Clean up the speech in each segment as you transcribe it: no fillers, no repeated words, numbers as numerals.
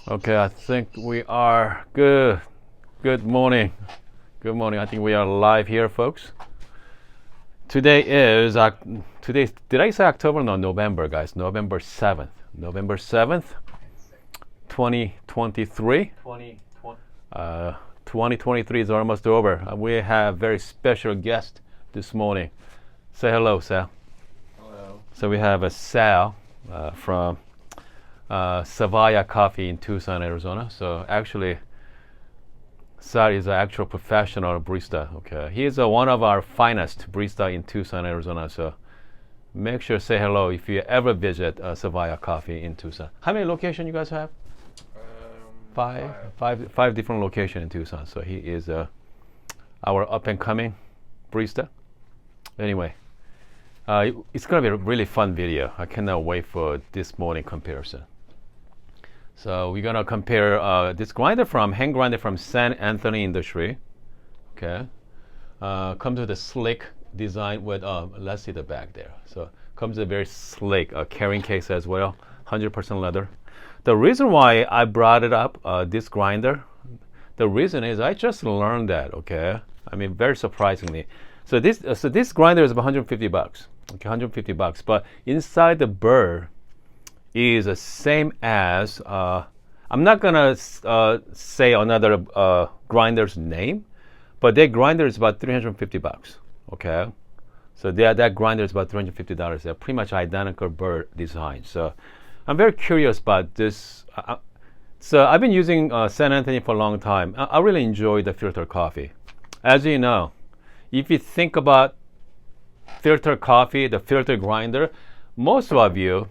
Okay, I think we are good. Good morning. Good morning. I think we are live here, folks. Today is did I say October? No, November, guys. November 7th. November 7th, 2023. 2023 is almost over. We have very special guest this morning. Say hello, Sal. Hello. So we have a Sal from Savaya Coffee in Tucson, Arizona. So actually, Sal is an actual professional barista. Okay, he is one of our finest barista in Tucson, Arizona. So make sure to say hello if you ever visit Savaya Coffee in Tucson. How many locations you guys have? Five different locations in Tucson. So he is our up and coming barista. Anyway, it's gonna be a really fun video. I cannot wait for this morning comparison. So we're gonna compare this hand grinder from San Anthony Industry. Okay, comes with a slick design with let's see the back there. So comes with a very slick carrying case as well, 100% leather. The reason why I brought it up, this grinder, the reason is I just learned that. Okay, I mean very surprisingly. So this grinder is about 150 bucks. Okay, 150 bucks. But inside the burr is the same as I'm not gonna say another grinder's name, but their grinder is about 350 bucks. Okay, so that grinder is about $350. They're pretty much identical burr design. So I'm very curious about this. So I've been using San Anthony for a long time. I really enjoy the filter coffee. As you know, if you think about filter coffee, the filter grinder, most of you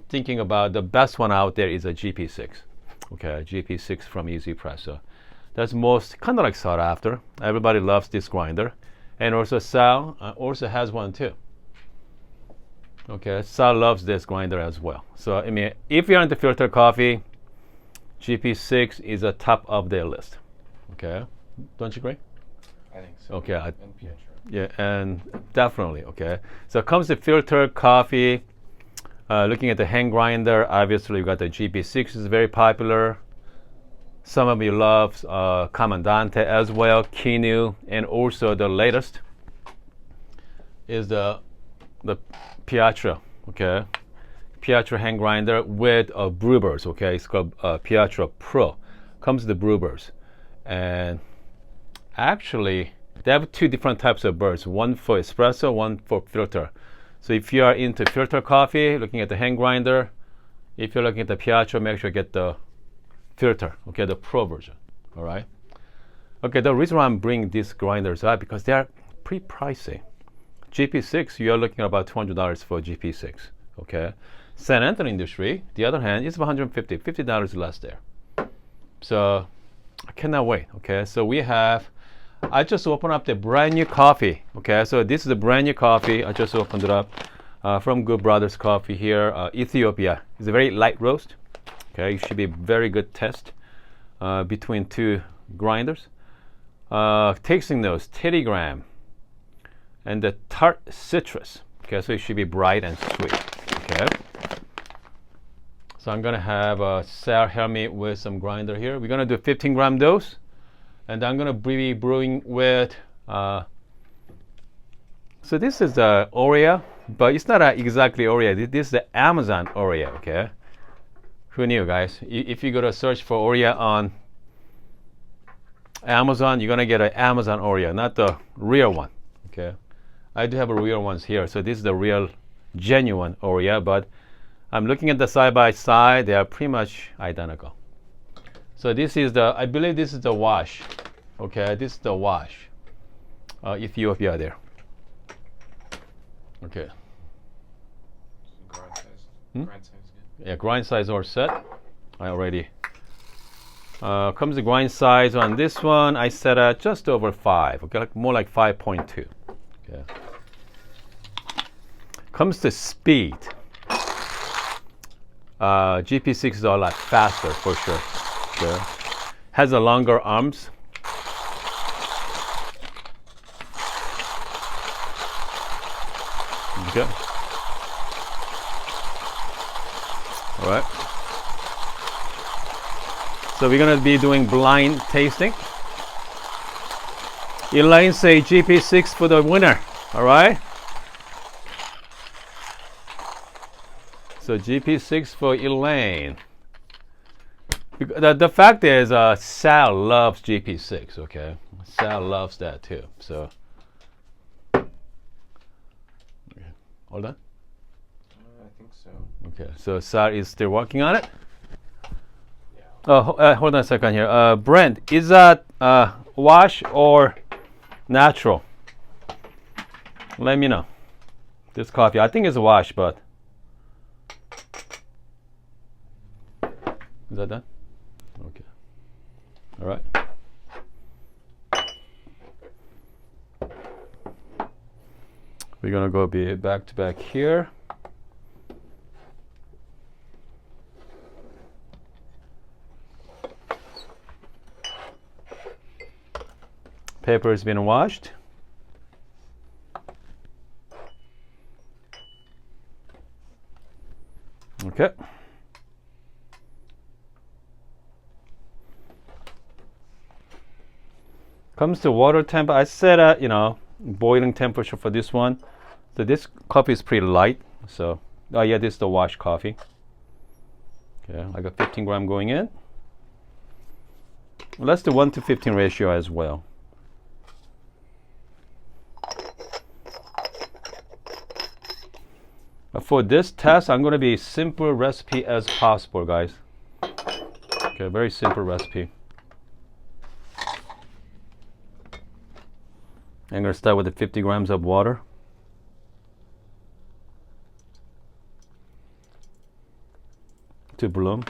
thinking about the best one out there is a GP6. Okay, GP6 from Easy Press. So that's most kind of like sought after. Everybody loves this grinder, and also Sal also has one too. Okay, Sal loves this grinder as well. So I mean, if you're into filter coffee, GP6 is a top of their list. Okay, don't you agree? I think so. Okay, And Pietro. yeah, and definitely. Okay, so it comes to filter coffee. Looking at the hand grinder, obviously you got the GP6 is very popular. Some of you love Comandante as well, Kinu, and also the latest is the Pietro. Okay, Pietro hand grinder with brewers. Okay, it's called Pietro Pro. Comes with the brewers, and actually they have two different types of burrs. One for espresso, one for filter. So if you are into filter coffee, looking at the hand grinder, if you're looking at the Pietro, make sure you get the filter, okay, the Pro version, all right? Okay, the reason why I'm bringing these grinders up because they are pretty pricey. GP6, you're looking at about $200 for GP6, okay? San Anthony Industry, the other hand, is $150 less there. So I cannot wait, okay? So I just opened up the brand new coffee. Okay, so this is a brand new coffee. I just opened it up from Good Brothers Coffee here, Ethiopia. It's a very light roast. Okay, it should be a very good test between two grinders. Tasting notes, Teddy Graham, and the tart citrus. Okay, so it should be bright and sweet. Okay, so I'm gonna have Sal help me with some grinder here. We're gonna do 15-gram dose. And I'm gonna be brewing with, so this is the Oreo, but it's not exactly Oreo. This is the Amazon Oreo, okay? Who knew, guys? If you go to search for Oreo on Amazon, you're gonna get an Amazon Oreo, not the real one, okay? I do have a real ones here, so this is the real, genuine Oreo, but I'm looking at the side by side, they are pretty much identical. So this is I believe this is the wash. Okay, this is the wash. Ethiopia there. Okay. Grind size. Grind size is good. Yeah, grind size all set. I already. Comes the grind size on this one. I set at just over 5. Okay, more like 5.2. Okay. Comes to speed. GP6 is a lot faster for sure. Okay. Has a longer arms. Okay. All right. So we're gonna be doing blind tasting. Elaine say GP6 for the winner. All right. So GP6 for Elaine. The fact is, Sal loves GP6. Okay, Sal loves that too. So hold on. I think so. Okay, so Sal is still working on it. Yeah. Oh, hold on a second here. Brent, is that wash or natural? Let me know. This coffee, I think it's a wash, but is that done? Okay. All right. We're gonna go be back to back here. Paper has been washed. Okay. Comes to water temp, I set boiling temperature for this one. So this coffee is pretty light. So, oh yeah, this is the wash coffee. Okay, I got 15 gram going in. Well, that's the 1:15 ratio as well. For this test, I'm going to be simple recipe as possible, guys. Okay, very simple recipe. I'm going to start with the 50 grams of water. To bloom.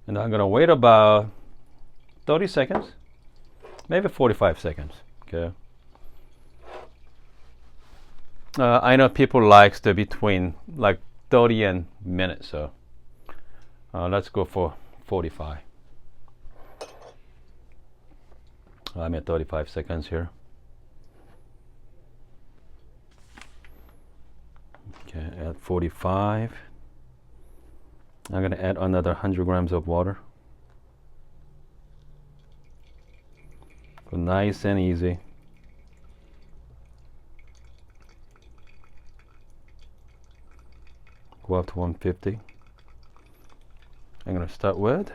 And I'm going to wait about 30 seconds, maybe 45 seconds. Okay. I know people likes the between like 30 and minutes, so let's go for 45. I'm at 35 seconds here. Okay, at 45. I'm going to add another 100 grams of water. Go nice and easy. Go up to 150. I'm going to start with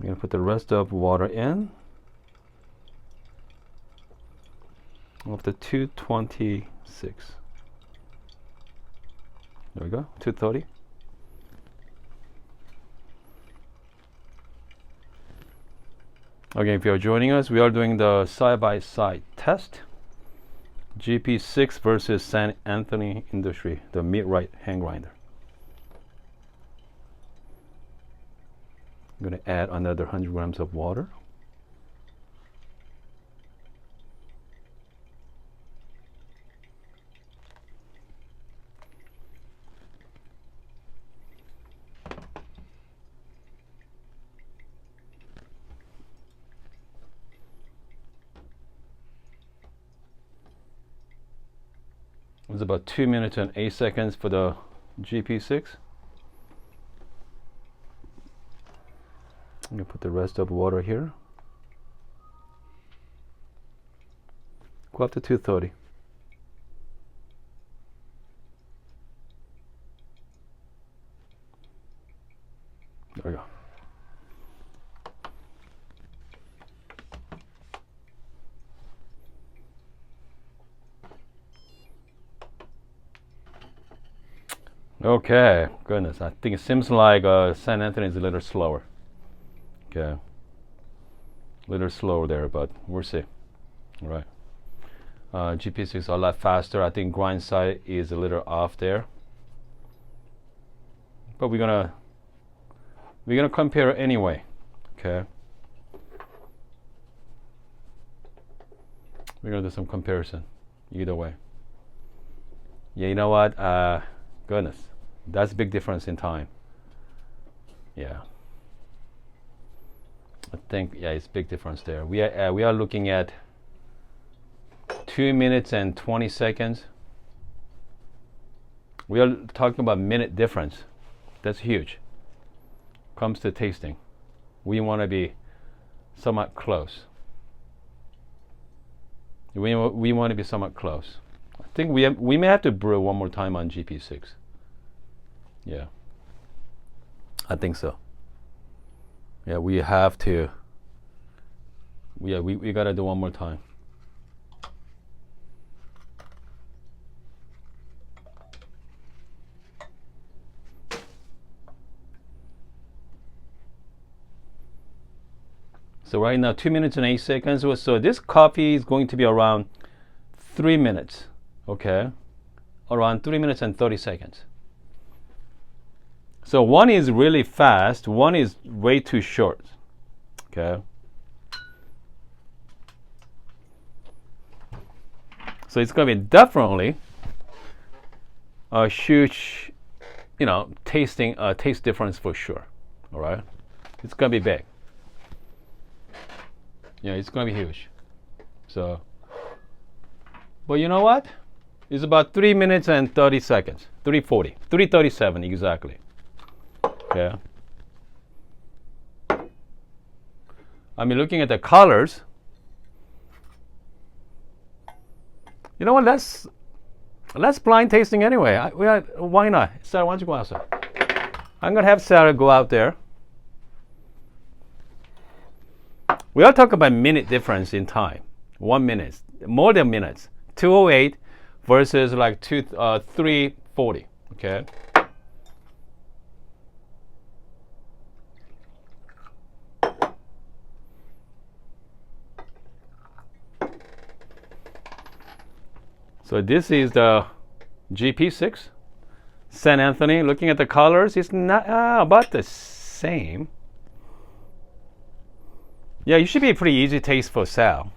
I'm going to put the rest of water in. Up to 226. There we go, 230. Okay, if you're joining us, we are doing the side-by-side test. GP6 versus St. Anthony Industry, the Millwright hand grinder. I'm going to add another 100 grams of water. It was about 2 minutes and 8 seconds for the GP6. I'm going to put the rest of the water here. Go up to 230. There we go. Okay, goodness. I think it seems like St. Anthony is a little slower. Okay, a little slower there, but we'll see. All right. GP6 is a lot faster. I think grind side is a little off there, but we're gonna compare anyway. Okay. We're gonna do some comparison either way. Yeah, you know what? Goodness. That's a big difference in time. Yeah. I think, yeah, it's a big difference there. We are looking at 2 minutes and 20 seconds. We are talking about minute difference. That's huge. Comes to tasting, we want to be somewhat close. We want to be somewhat close. I think we may have to brew one more time on ZP6. Yeah, I think so. Yeah, we have to. Yeah, we gotta do one more time. So right now, 2 minutes and 8 seconds. So this coffee is going to be around 3 minutes, okay? Around 3 minutes and 30 seconds. So one is really fast, one is way too short, okay? So it's going to be definitely a huge, taste difference for sure, all right? It's going to be big. Yeah, it's going to be huge. So, but you know what? It's about 3 minutes and 30 seconds. 3:40, 3:37 exactly. Okay. I mean, looking at the colors, you know what? Let's blind tasting anyway. Why not? Sarah, why don't you go outside? I'm gonna have Sarah go out there. We are talking about minute difference in time. 1 minute, more than minutes. 2:08 versus like 3:40. Okay. So this is the ZP6 St. Anthony. Looking at the colors, it's not about the same. Yeah, it should be a pretty easy taste for Sal,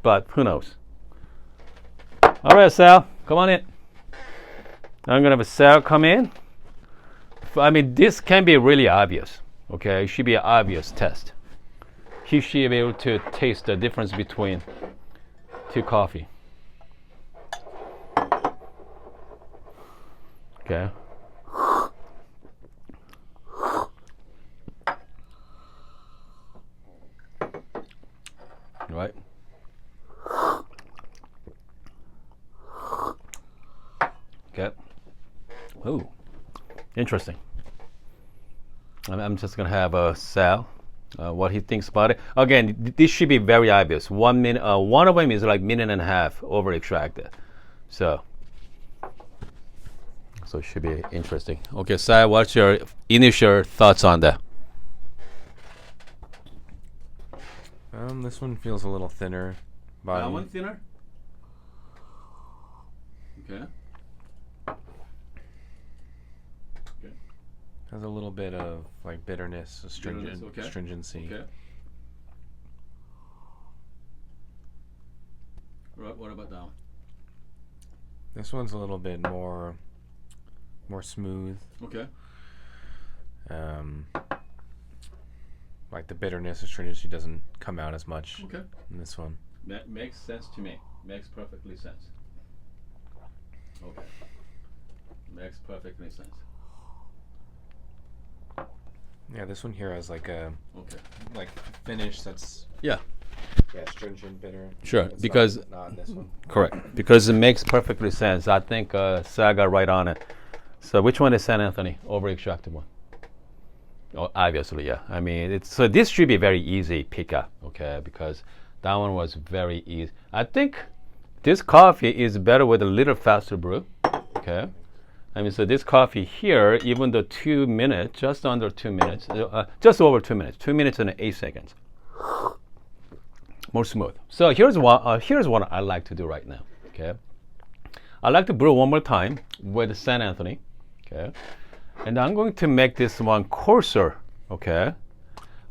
but who knows? All right, Sal, come on in. I'm gonna have Sal come in. I mean, this can be really obvious. Okay, it should be an obvious test. He should be able to taste the difference between two coffee. Okay. Right. Okay. Ooh, interesting. I'm just gonna have Sal, what he thinks about it. Again, this should be very obvious. 1 minute. One of them is like minute and a half over extracted, so it should be interesting. Okay, Sal, what's your initial thoughts on that? This one feels a little thinner. That one thinner. Okay. Has a little bit of like bitterness, stringency. Okay. Right, what about that one? This one's a little bit more smooth. Okay. Like the bitterness, astringency doesn't come out as much. Okay. In this one. That makes sense to me. Makes perfectly sense. Okay. Makes perfectly sense. Yeah, this one here has like a finish that's Yeah. Stringent, bitter. Sure, It's because not in this one. correct, because it makes perfectly sense. I think Saga right on it. So which one is St. Anthony? Over extracted one. Oh, obviously, yeah. I mean, so this should be very easy pick up, okay? Because that one was very easy. I think this coffee is better with a little faster brew, okay? I mean, so this coffee here, even though 2 minutes, just under 2 minutes, just over 2 minutes, 2 minutes and 8 seconds, more smooth. So here's what I like to do right now, okay? I like to brew one more time with St. Anthony, okay? And I'm going to make this one coarser, okay?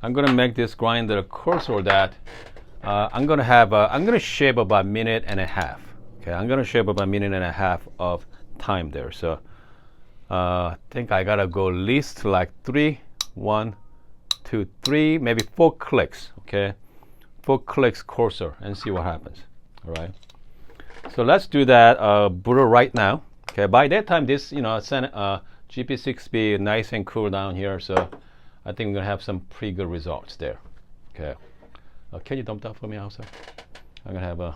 I'm going to make this grinder coarser that I'm going to shave about a minute and a half, okay? I'm going to shave about a minute and a half of time there. So I think I gotta go at least like 3, 1, 2, 3, maybe 4 clicks. Okay, 4 clicks cursor and see what happens. All right. So let's do that brew right now. Okay. By that time, this GP6 be nice and cool down here. So I think we're gonna have some pretty good results there. Okay. Can you dump that for me also? I'm gonna have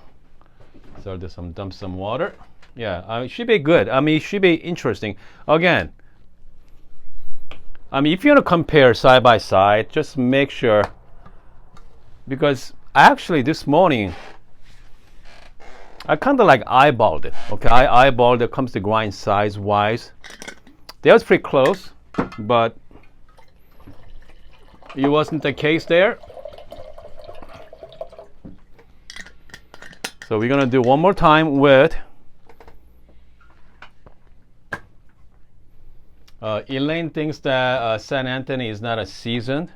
dump some water. Yeah, it should be good. I mean, it should be interesting. Again, I mean, if you want to compare side by side, just make sure, because actually this morning I kind of like eyeballed it. Okay, I eyeballed it. Comes to grind size wise, that was pretty close, but it wasn't the case there. So we're gonna do one more time with Elaine thinks that San Anthony is not a seasoned.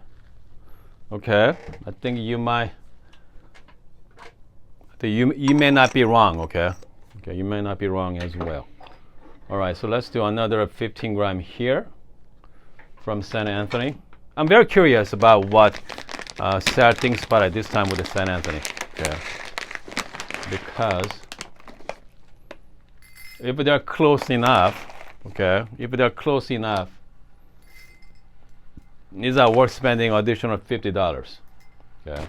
Okay, I think you may not be wrong. Okay, you may not be wrong as well. All right, so let's do another 15 gram here from San Anthony. I'm very curious about what Sarah thinks about it this time with the San Anthony. Okay, because if they're close enough. Okay, if they're close enough, is that worth spending additional $50? Okay,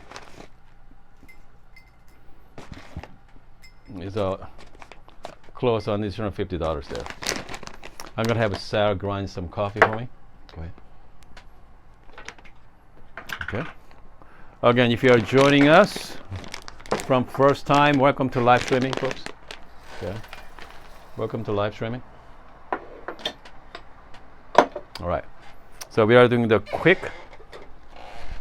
is a close on additional $50 there. I'm gonna have Sarah grind some coffee for me. Go ahead. Okay. Again, if you are joining us from first time, welcome to live streaming, folks. Okay, welcome to live streaming. All right, so we are doing the quick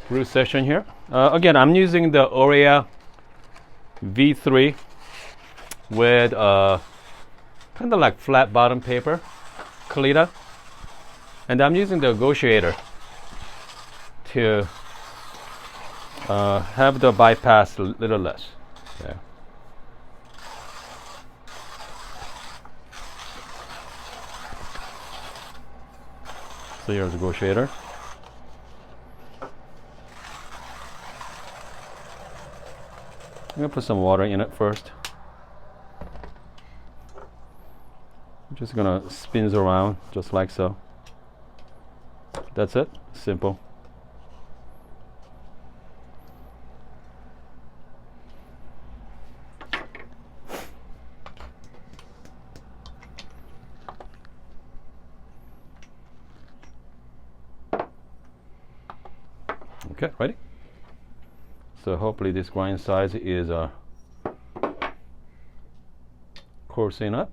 brew session here. Again, I'm using the Orea V3 with kind of like flat bottom paper, Kalita, and I'm using the negotiator to have the bypass a little less. Okay. So here's the negotiator. I'm gonna put some water in it first. I'm just gonna spin around just like so. That's it. Simple. Okay, ready? So hopefully this grind size is coursing up.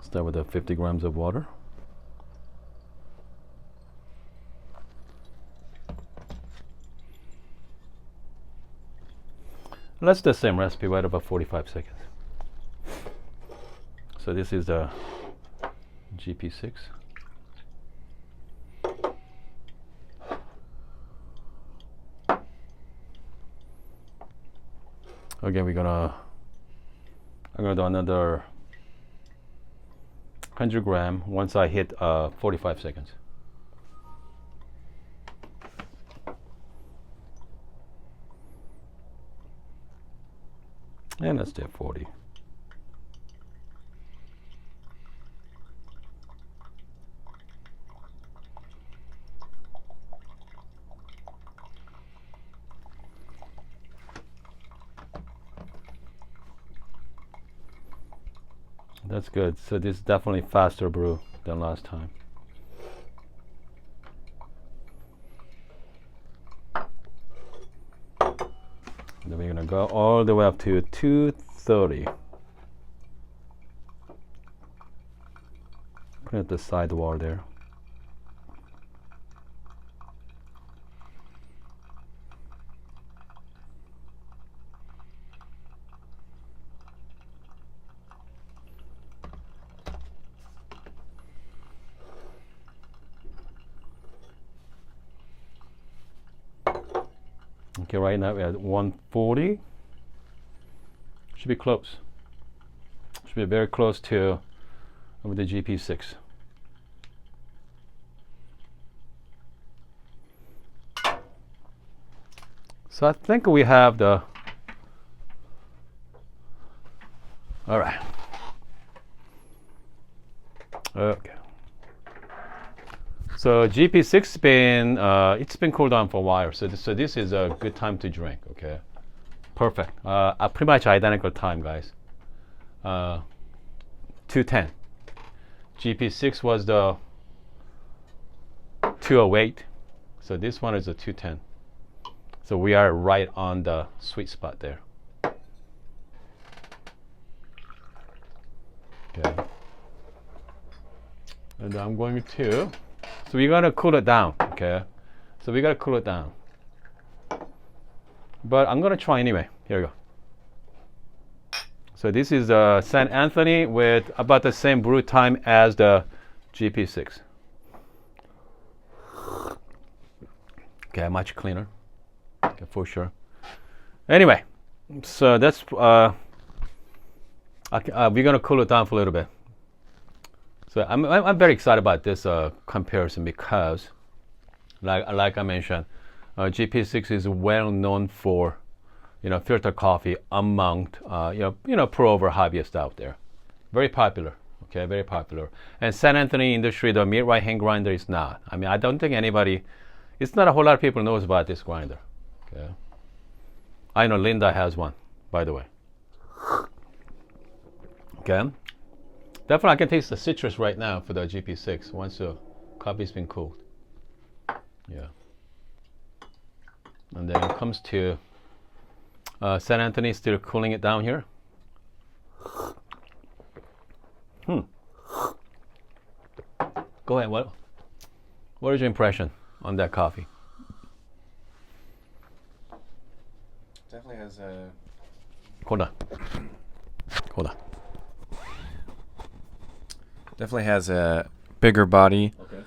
Start with the 50 grams of water. Let's do the same recipe, right about 45 seconds. So this is the GP6. Again, I'm gonna do another 100 gram once I hit 45 seconds. And let's do 40. That's good. So this is definitely faster brew than last time. Then we're gonna go all the way up to 230. Put it at the side wall there. Okay, right now we're at 140. Should be close. Should be very close to with the GP6. So I think we have the. All right. Okay. So GP6 been it's been cooled down for a while. So this is a good time to drink. Okay. Perfect. Pretty much identical time, guys. 210. GP6 was the 208. So this one is a 210. So we are right on the sweet spot there. Okay. And I'm going to, so we're going to cool it down, okay? So we got to cool it down. But I'm going to try anyway. Here we go. So this is St. Anthony with about the same brew time as the GP6. Okay, much cleaner. Okay, for sure. Anyway, so that's we're gonna cool it down for a little bit. So I'm very excited about this comparison because, like I mentioned, GP6 is well known for, filter coffee among pro over hobbyists out there. Very popular. Okay, very popular. And San Anthony industry, the Millwright hand grinder is not. I mean, I don't think anybody. It's not a whole lot of people knows about this grinder. Okay. I know Linda has one, by the way. Okay. Definitely, I can taste the citrus right now for the GP6 once the coffee's been cooled. Yeah. And then it comes to San Anthony, still cooling it down here. Go ahead. What is your impression on that coffee? Definitely has a. Hold on. Definitely has a bigger body. Okay.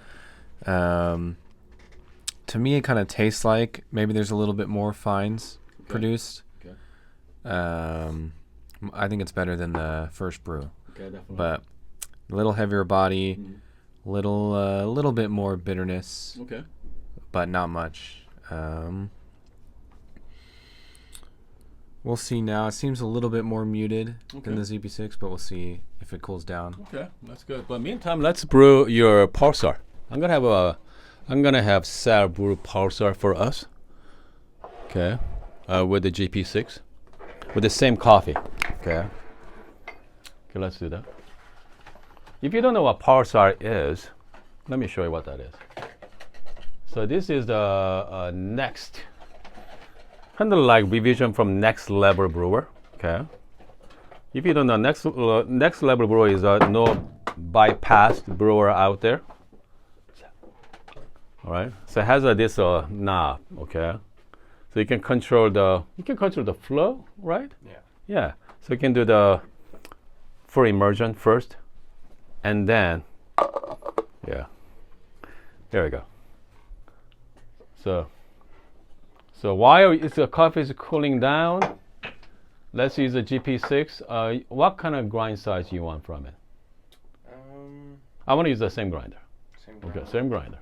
To me, it kind of tastes like maybe there's a little bit more fines produced. Okay. I think it's better than the first brew. Okay, definitely. But a little heavier body, little bit more bitterness. Okay. But not much. We'll see now. It seems a little bit more muted than the ZP6, but we'll see if it cools down. Okay, that's good. But meantime, let's brew your Pulsar. I'm gonna have Sal brew Pulsar for us. Okay, with the GP6, with the same coffee. Okay. Okay, let's do that. If you don't know what Pulsar is, let me show you what that is. So this is the next. Kind of like revision from Next Level Brewer. Okay. If you don't know, Next Level Brewer is no bypassed brewer out there. All right. So it has this knob. Okay. So you can control the flow, right? Yeah. Yeah. So you can do the full immersion first, and then yeah. There we go. So while the coffee is cooling down, let's use the GP6. What kind of grind size you want from it? I want to use the same grinder. Same grinder. Okay, same grinder.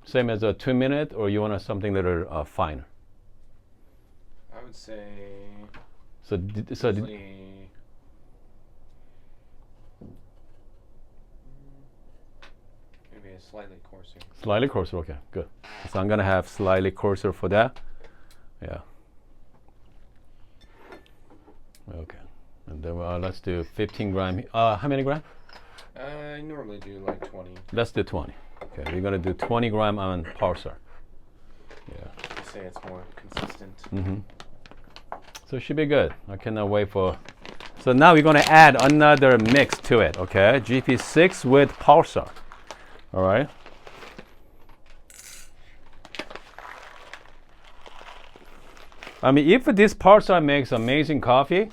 Same as a 2-minute, or you want something that are finer? I would say. Maybe a slightly coarser. Slightly coarser, okay, good. So I'm gonna have slightly coarser for that. Yeah. Okay, and then let's do 15 gram. How many gram? I normally do like 20. Let's do 20. Okay, we're gonna do 20 gram on Pulsar. Yeah. I say it's more consistent. So it should be good. I cannot wait for. So now we're gonna add another mix to it. Okay, GP6 with Pulsar. All right. I mean, if this Pulsar makes amazing coffee,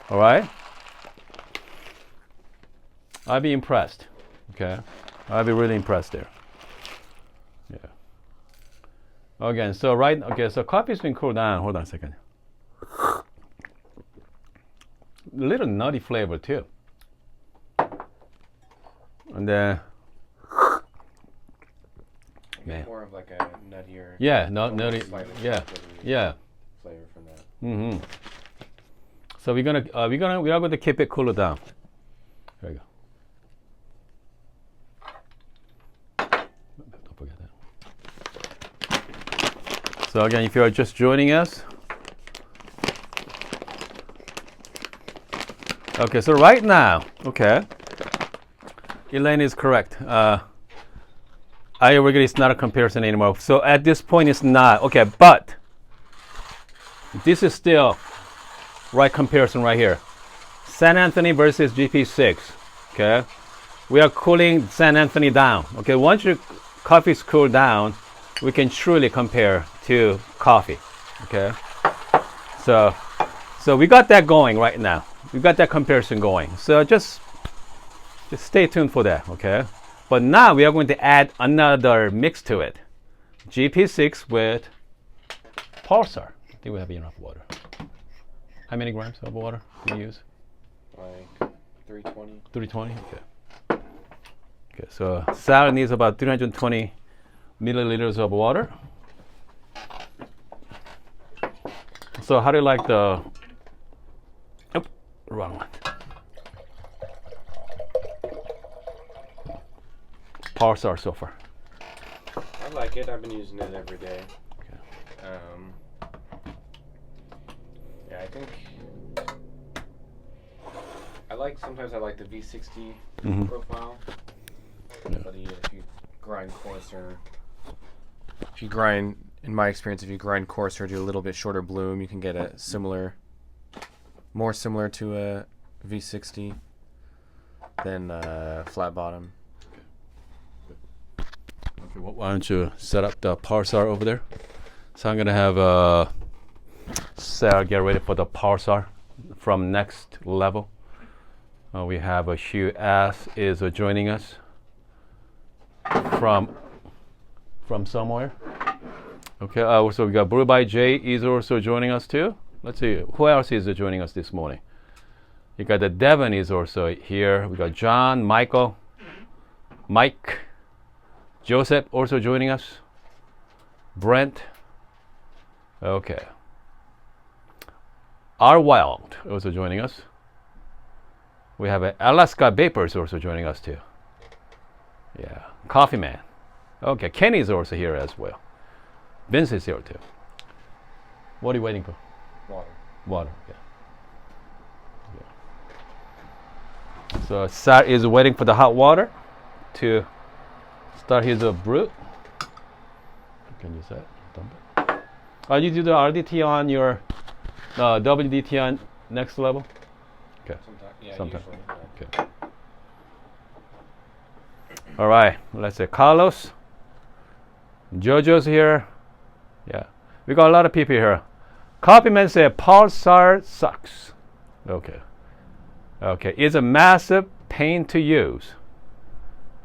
all right, I'll be impressed. Okay, I'll be really impressed there. Yeah. Again, so so coffee's been cooled down. Hold on a second. A little nutty flavor too. And then, man. More of like a nuttier. Yeah, nutty. Yeah, yeah. Flavor from that. Mm-hmm. So we are going to keep it cool down. There we go. Don't forget that. So again, if you are just joining us. Okay, so right now, okay, Elaine is correct. I agree it's not a comparison anymore. So at this point it's not. Okay, but this is still right comparison right here. San Anthony versus ZP6. Okay, we are cooling San Anthony down. Okay, once your coffee is cooled down, we can truly compare to coffee. Okay, so we got that going right now. We got that comparison going. So just stay tuned for that. Okay, but now we are going to add another mix to it. ZP6 with Pulsar. I think we have enough water. How many grams of water do you use? Like 320. 320? Okay. Okay, so Sal needs about 320 milliliters of water. So how do you like the... Oop, wrong one. Pulsar so far. I like it. I've been using it every day. Okay. Yeah, I think sometimes I like the V60 profile. Yeah. But if you grind coarser, in my experience, if you grind coarser, do a little bit shorter bloom, you can get a more similar to a V60 than flat bottom. Okay, well, why don't you set up the Pulsar over there? So I'm gonna have Sarah get ready for the Pulsar from next level. We have Hugh S is joining us from somewhere. Okay, so we got Brew by Jay is also joining us too. Let's see, who else is joining us this morning? You got the Devon is also here. We got John, Michael, Mike, Joseph also joining us. Brent. Okay. R Wild also joining us. We have Alaska Vapors also joining us too. Yeah. Coffee Man. Okay. Kenny is also here as well. Vince is here too. What are you waiting for? Water. Water. Yeah. So Sar is waiting for the hot water to start his brew. Can you say it? Dump it. You do the RDT on your WDT on next level? Okay. Sometimes. Okay. All right. Let's say Carlos. Jojo's here. Yeah. We got a lot of people here. Copyman said Pulsar sucks. Okay. Okay. It's a massive pain to use.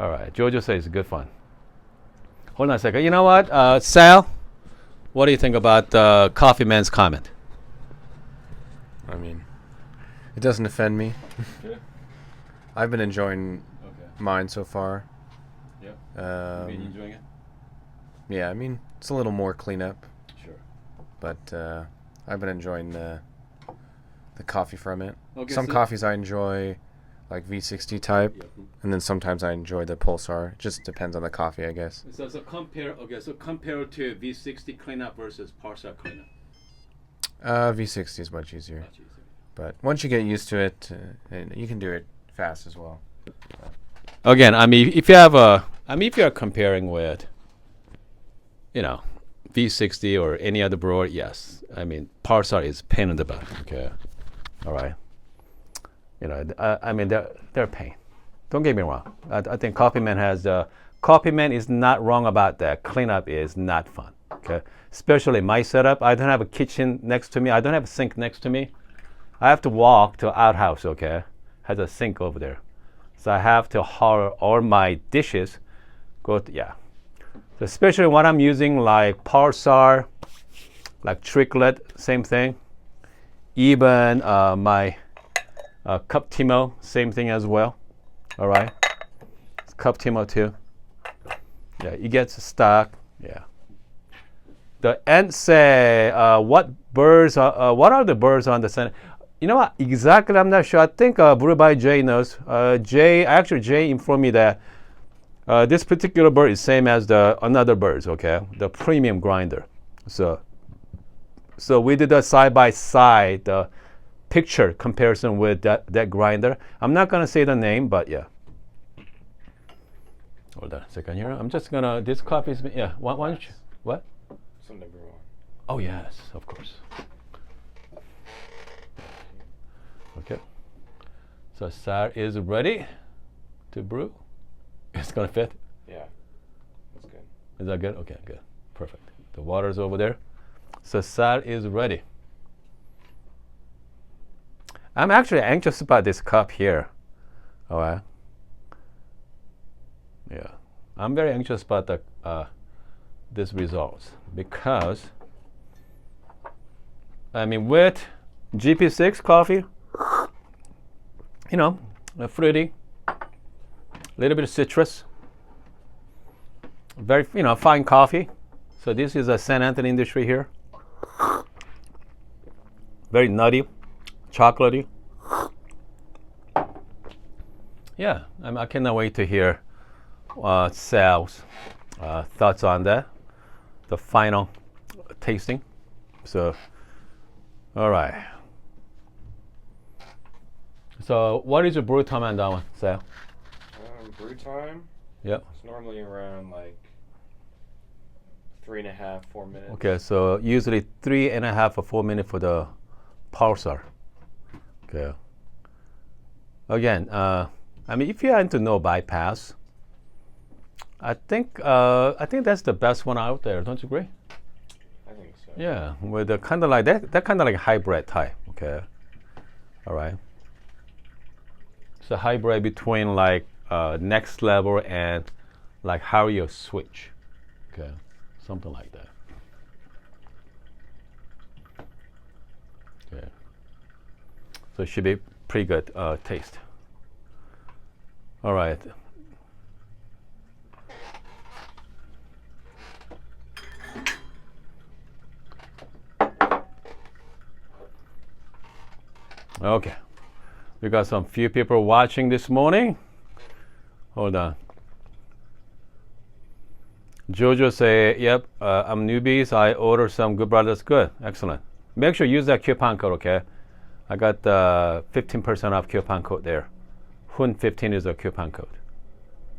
All right. Jojo says it's good fun. Hold on a second. You know what, Sal? What do you think about Coffee Man's comment? I mean, it doesn't offend me. Yeah. I've been enjoying mine so far. Yeah. Been enjoying it? Yeah, I mean, it's a little more cleanup. Sure. But I've been enjoying the coffee from it. Okay, Some so coffees I enjoy, like V60 type, and then sometimes I enjoy the Pulsar. It just depends on the coffee, I guess. So compare to V60 cleanup versus Pulsar cleanup. V60 is much easier. But once you get used to it, you can do it fast as well. Again, I mean, if you are comparing with, V60 or any other brewer, yes. I mean, Pulsar is pain in the butt. Okay, all right. I mean, they're a pain. Don't get me wrong. I think Coffee Man is not wrong about that. Cleanup is not fun. Okay, especially my setup. I don't have a kitchen next to me. I don't have a sink next to me. I have to walk to outhouse. Okay, has a sink over there, so I have to haul all my dishes. So especially when I'm using like Pulsar, like Tricklet, same thing. Even my Cup Timo, same thing as well. All right. It's Cup Timo too. Yeah, it gets stuck. Yeah. The end say, what are the birds on the center? You know what? Exactly, I'm not sure. I think Brew by Jay knows. Jay informed me that this particular bird is same as the another birds. Okay, the premium grinder. So we did a side by side picture comparison with that grinder. I'm not gonna say the name, but yeah. Hold on a second here. I'm just gonna. This coffee is yeah. Why don't you? What? Something to brew on. Oh yes, of course. Okay. So Sar is ready to brew. It's gonna fit. Yeah, that's good. Is that good? Okay, good, perfect. The water's over there. So Sar is ready. I'm actually anxious about this cup here. All right. Yeah, I'm very anxious about the this results because I mean with ZP6 coffee, you know, fruity, a little bit of citrus, very fine coffee. So this is a San Antonio industry here. Very nutty, chocolatey. Yeah, I cannot wait to hear Sal's thoughts on that, the final tasting. So, all right. So, what is your brew time on that one, Sal? Brew time? Yep. It's normally around like 3.5, 4 minutes. Okay, so usually 3.5 or 4 minutes for the Pulsar. Okay. Again, I mean, if you are into no bypass, I think that's the best one out there. Don't you agree? I think so. Yeah, with the kind of like that kind of like hybrid type. Okay. All right. It's a hybrid between like next level and like Harrier switch. Okay, something like that. Okay. So it should be pretty good taste. All right. Okay, we got some few people watching this morning. Hold on. Jojo say, yep, I'm newbies. I order some Good Brothers. Good, excellent. Make sure you use that coupon code, okay? I got 15% off coupon code there. Hoon 15 is a coupon code.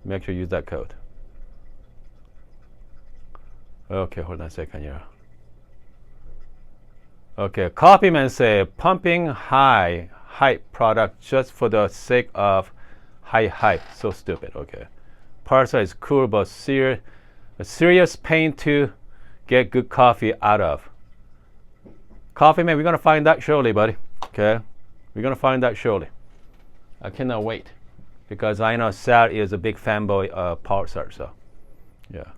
Make sure you use that code. Okay, hold on a second here. Okay, Copyman say pumping high hype product just for the sake of high hype. So stupid. Okay, Pulsar is cool, but a serious pain to get good coffee out of. Coffee man, we're gonna find out shortly, buddy. Okay, we're gonna find out shortly. I cannot wait because I know Sal is a big fanboy of Pulsar. So yeah,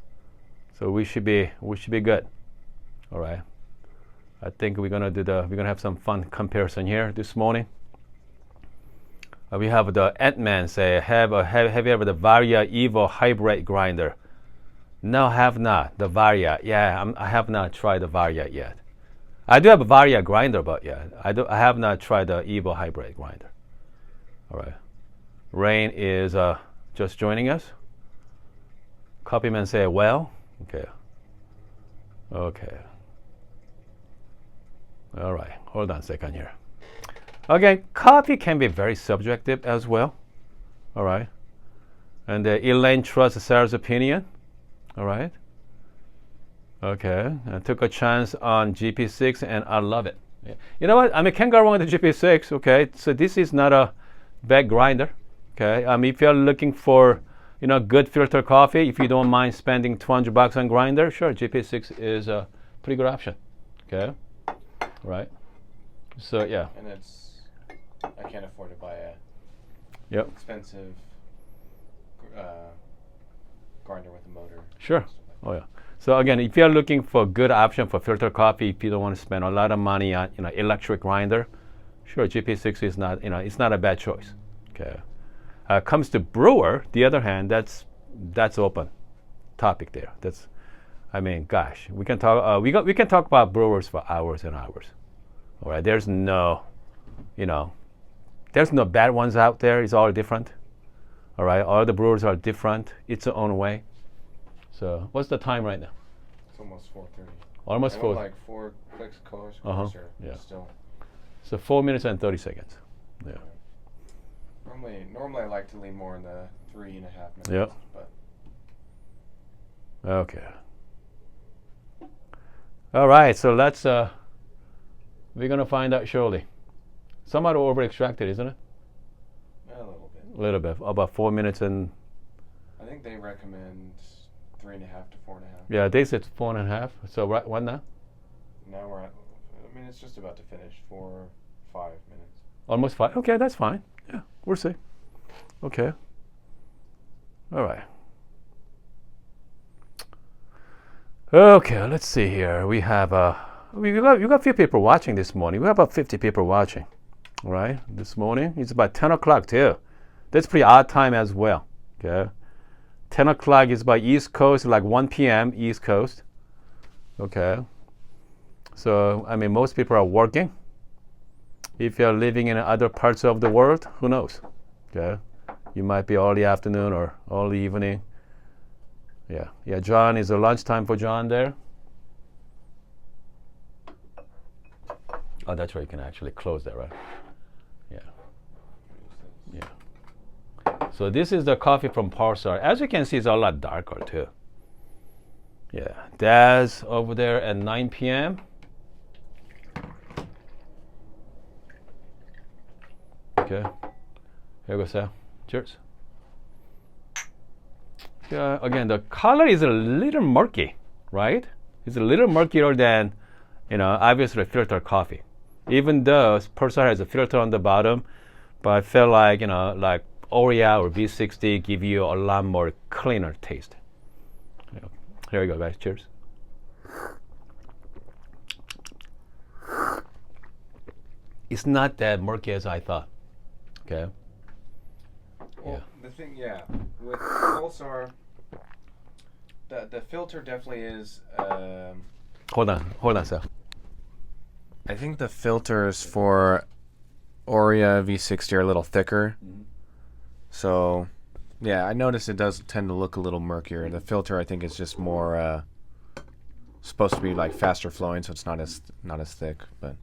so we should be good. All right. I think we're gonna have some fun comparison here this morning. We have the Ant-Man say, have you ever the Varia Evo hybrid grinder? No, have not. The Varia, yeah, I have not tried the Varia yet. I do have a Varia grinder, but yeah, I have not tried the Evo hybrid grinder. All right, Rain is just joining us. Copyman say, well, okay. All right, hold on a second here. Again, coffee can be very subjective as well. All right. And Elaine trusts Sarah's opinion. All right. Okay. I took a chance on ZP6 and I love it. Yeah. You know what? I mean, can't go wrong with the ZP6. Okay. So this is not a bad grinder. Okay. If you're looking for, good filter coffee, if you don't mind spending $200 on grinder, sure, ZP6 is a pretty good option. Okay. Right. So yeah. And I can't afford to buy a expensive grinder with a motor. Sure. Oh yeah. So again, if you're looking for a good option for filter coffee, if you don't want to spend a lot of money on electric grinder, sure, GP6 is not, it's not a bad choice. Okay. Comes to brewer, the other hand, that's open topic there. That's, I mean, gosh, we can talk. We can talk about brewers for hours and hours. All right, there's no bad ones out there. It's all different. All right, all the brewers are different. It's their own way. So, what's the time right now? It's almost 4:30. Almost 4. Like 4 clicks closer. Yeah. Still. So 4 minutes and 30 seconds. Yeah. Normally I like to lean more in the 3.5 minutes. Yeah. But Okay. All right. So let's. We're gonna find out shortly. Somewhat over extracted, isn't it? a little bit. A little bit. About 4 minutes and. I think they recommend 3.5 to 4.5. Yeah, they said 4.5. So right, what now? Now we're at. I mean, it's just about to finish. 5 minutes. Almost 5. Okay, that's fine. Yeah, we'll see. Okay. All right. Okay, let's see here. We have we got a few people watching this morning. We have about 50 people watching. All right, this morning it's about 10 o'clock too. That's pretty odd time as well. Okay, 10 o'clock is by East Coast, like 1 p.m. East Coast. Okay. So I mean, most people are working. If you're living in other parts of the world, who knows? Okay, you might be early afternoon or early evening. Yeah. John, is it lunchtime for John there? Oh, that's right. You can actually close that, right? Yeah. So this is the coffee from Pulsar. As you can see, it's a lot darker too. Yeah, Daz over there at 9 p.m. Okay, here we go, Sal. Cheers. Yeah, again, the color is a little murky, right? It's a little murkier than, obviously filtered coffee. Even though Pulsar has a filter on the bottom, but I feel like, like Oreo or V60 give you a lot more cleaner taste. Here we go, guys. Cheers. It's not that murky as I thought. Okay. Well, the thing, with Pulsar, the filter definitely is. Hold on, Sal. I think the filters for Oreo V60 are a little thicker. Mm-hmm. So, yeah, I noticed it does tend to look a little murkier. The filter, I think, is just more supposed to be like faster flowing, so it's not as thick. But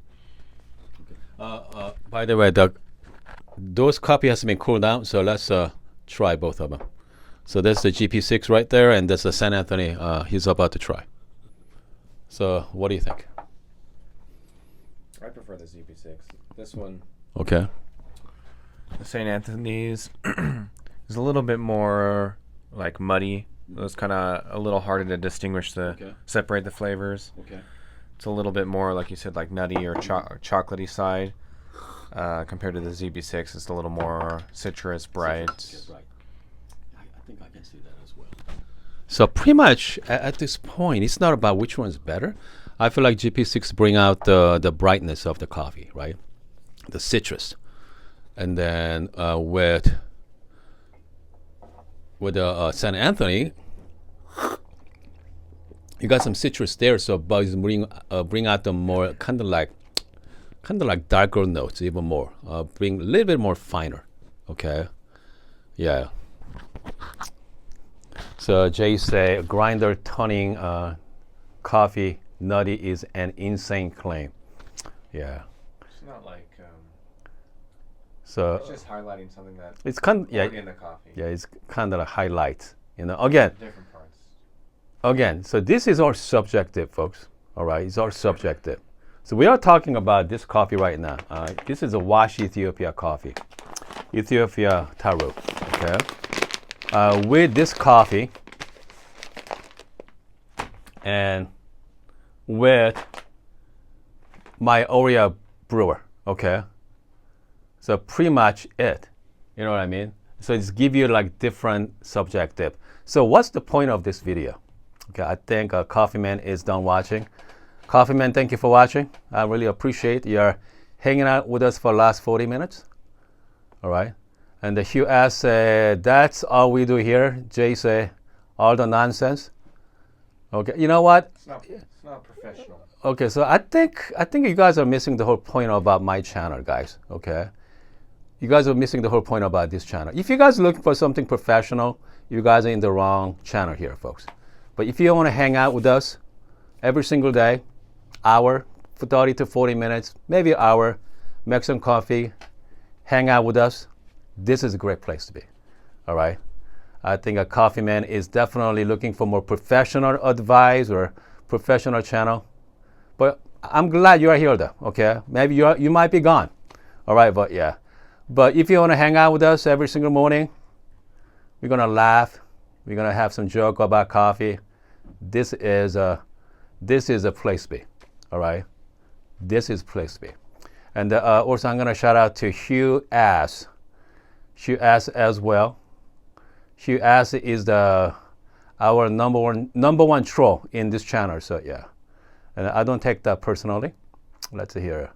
by the way, Doug, those coffee has been cooled down, so let's try both of them. So that's the GP6 right there, and that's the San Anthony he's about to try. So what do you think? I prefer the ZP6. This one. Okay. The St. Anthony's is a little bit more like muddy. It's kind of a little harder to distinguish separate the flavors. Okay. It's a little bit more, like you said, like nutty or chocolatey side compared to the ZB6. It's a little more citrus, bright. Right. I think I can see that as well. So pretty much at this point, it's not about which one's better. I feel like GP6 bring out the brightness of the coffee, right? The citrus. And then with San Anthony, you got some citrus there, so bugs bring out the more kind of like darker notes even more. Bring a little bit more finer. Okay, yeah. So Jay say grinder turning coffee nutty is an insane claim. Yeah. It's not like. So it's just highlighting something that it's kind of, in the coffee. Yeah, it's kind of a highlight. Again. Different parts. Again, so this is all subjective, folks. All right, it's all subjective. So we are talking about this coffee right now. This is a Wash Ethiopia coffee, Ethiopia Taro. Okay, with this coffee and with my Oreo brewer. Okay. So pretty much it, you know what I mean? So it's give you like different subjective. So what's the point of this video? Okay, I think Coffee Man is done watching. Coffee Man, thank you for watching. I really appreciate your hanging out with us for the last 40 minutes. All right. And the Hugh asks, that's all we do here. Jay say, all the nonsense. Okay, you know what? It's not professional. Okay, so I think you guys are missing the whole point about my channel, guys. Okay, you guys are missing the whole point about this channel. If you guys are looking for something professional, you guys are in the wrong channel here, folks. But if you want to hang out with us every single day, hour, for 30 to 40 minutes, maybe an hour, make some coffee, hang out with us, this is a great place to be. All right. I think a coffee man is definitely looking for more professional advice or professional channel. But I'm glad you are here though, okay? Maybe you might be gone. All right, but yeah. But if you want to hang out with us every single morning, we're going to laugh. We're going to have some joke about coffee. This is a place to be, all right? This is a place to be. And also I'm going to shout out to Hugh Ass. Hugh Ass as well. Hugh Ass is our number one troll in this channel, so yeah. And I don't take that personally. Let's see here.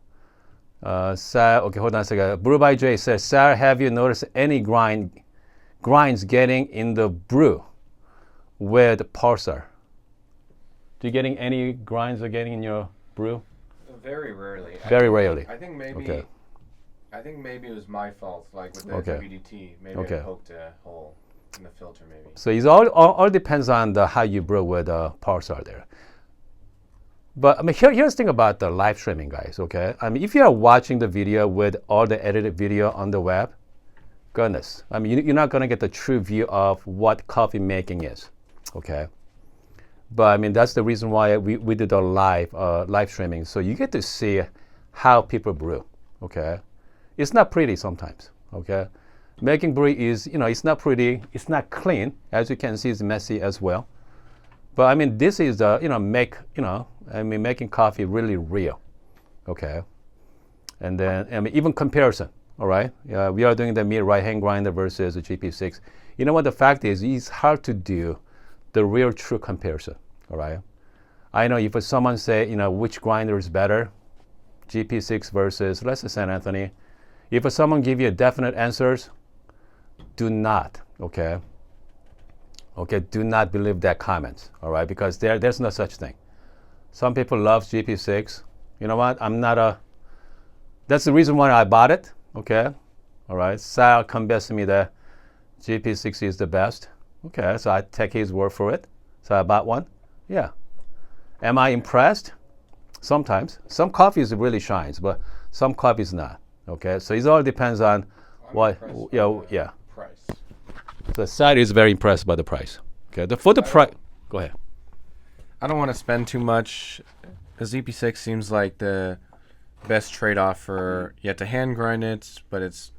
Sarah, okay, hold on a second. Brew by Jay says, Sarah, have you noticed any grinds getting in the brew with Pulsar? Do you getting any grinds are getting in your brew? Very rarely. Very rarely. I think maybe. Okay. I think maybe it was my fault, like with the Okay. WDT. Maybe Okay. I poked a hole in the filter, maybe. So it all depends on how you brew with Pulsar there. But I mean, here's the thing about the live streaming, guys. Okay, I mean, if you are watching the video with all the edited video on the web, goodness, I mean, you're not gonna get the true view of what coffee making is. Okay, but I mean, that's the reason why we did a live streaming, so you get to see how people brew. Okay, it's not pretty sometimes. Okay, making brew is, it's not pretty, it's not clean, as you can see, it's messy as well. But I mean, this is making coffee really real, okay? And then, I mean, even comparison, all right? We are doing the Millwright hand grinder versus the ZP6. You know what the fact is, it's hard to do the real true comparison, all right? I know if someone say, which grinder is better, ZP6 versus, let's say San Anthony, if someone give you definite answers, do not, okay? Okay, do not believe that comments, all right? Because there's no such thing. Some people love ZP6. You know what? That's the reason why I bought it, okay? All right, Sal convinced me that ZP6 is the best. Okay, so I take his word for it. So I bought one, yeah. Am I impressed? Sometimes. Some coffees really shines, but some coffees not, okay? So it all depends on what, yeah. Price. The side is very impressed by the price. Okay, for the price, go ahead. I don't want to spend too much. The ZP6 seems like the best trade-off for, you have to hand grind it, but it's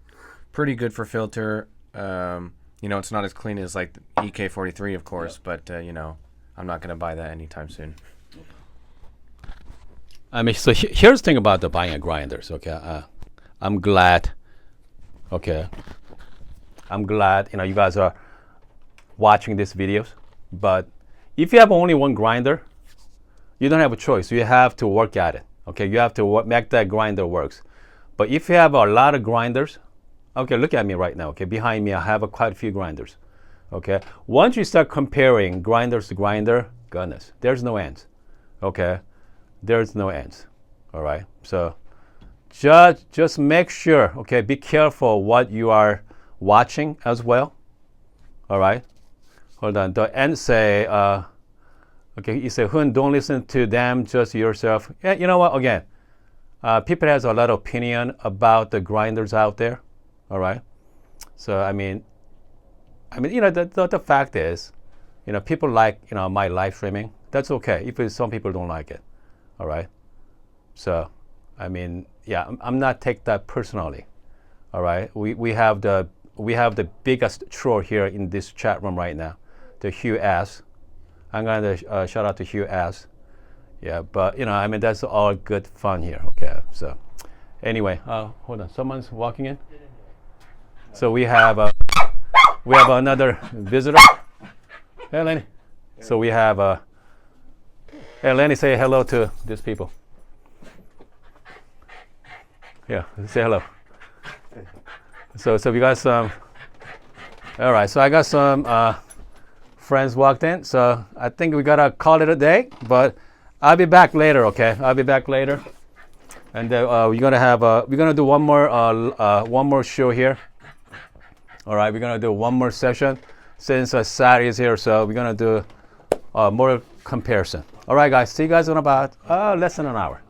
pretty good for filter. It's not as clean as like the EK43, of course, but I'm not going to buy that anytime soon. I mean, so here's the thing about the buying a grinders, okay? I'm glad, okay? I'm glad, you guys are watching these videos, but if you have only one grinder, you don't have a choice. You have to work at it, okay? You have to make that grinder works. But if you have a lot of grinders, okay, look at me right now, okay? Behind me, I have quite a few grinders, okay? Once you start comparing grinders to grinder, goodness, there's no end, okay? There's no end, all right? So just make sure, okay, be careful what you are watching as well, all right? Hold on, the end say, okay, you say, Hoon, don't listen to them, just yourself. Yeah, you know what, again, people has a lot of opinion about the grinders out there, all right? So, I mean, the fact is, people like, my live streaming. That's okay if some people don't like it, all right? So, I mean, yeah, I'm not take that personally, all right? We have the biggest troll here in this chat room right now, the Hugh Ass. I'm going to shout out to Hugh Ass. Yeah, but, that's all good fun here, okay? So, anyway, hold on, someone's walking in. So we have another visitor. Hey, Lenny. So we have, hey, Lenny, say hello to these people. Yeah, say hello. So we got some. All right, so I got some friends walked in, so I think we gotta call it a day. But I'll be back later, okay? I'll be back later, and we're gonna do one more show here. All right, we're gonna do one more session since Sari is here, so we're gonna do more comparison. All right, guys, see you guys in about less than an hour.